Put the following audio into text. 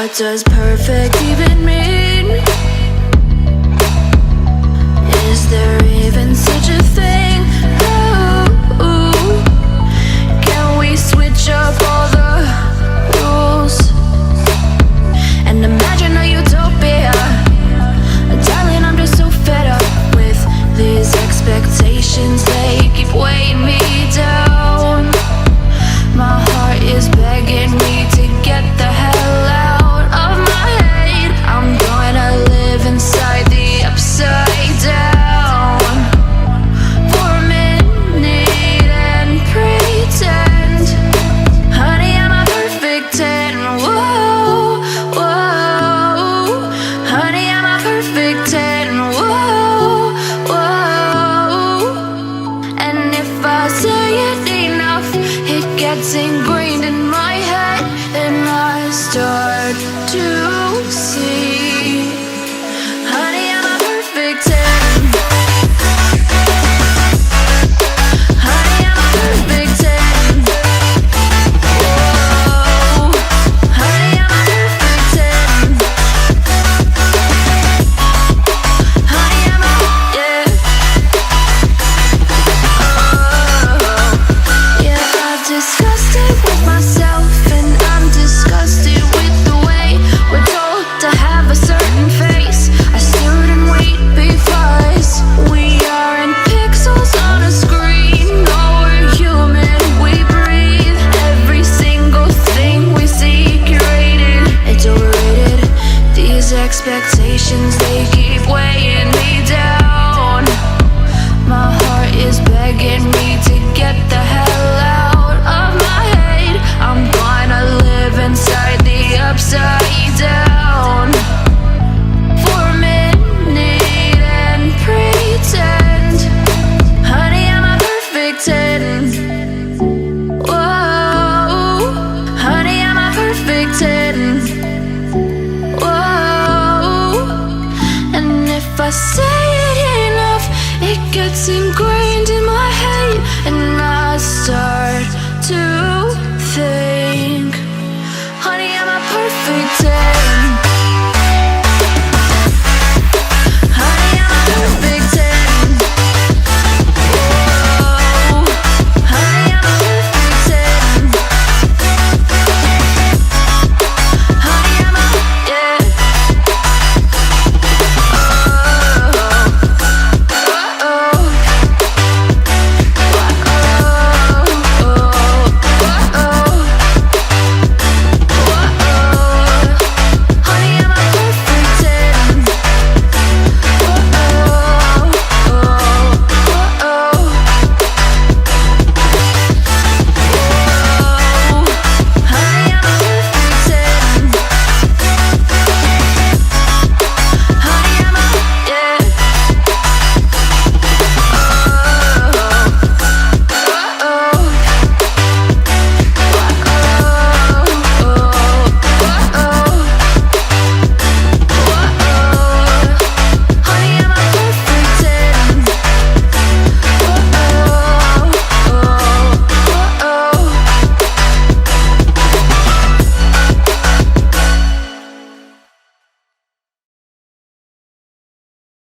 What does perfect even mean? Is there even such a thing? Ooh, can we switch up all the rules and imagine a utopia? Darling, I'm just so fed up with these expectations. They keep weighing me down. My heart is begging me to get the hell out of my head. I'm gonna live inside the upside down for a minute and pretend, honey, I'm a perfect 10. Whoa, whoa, honey, I'm a perfect 10. Whoa, whoa, and if I say it enough, it gets ingrained in my head, and I start to see, honey, I'm a perfect 10. Honey, I'm a perfect 10. Whoa, honey, I'm a perfect 10. Honey, I'm a, yeah. Yeah, I've discussed it with myself, and I'm disgusted with the way we're told to have a certain face. I stood and wait because we aren't pixels on a screen. No, we're human, we breathe. Every single thing we see curated, it's overrated. These expectations, they keep weighing me down. My heart is begging me to get the hell out of my head. I'm gonna live inside the upside down for a minute and pretend, honey, I'm a perfect 10. Whoa, honey, I'm a perfect 10. Whoa, and if I say it enough, it gets ingrained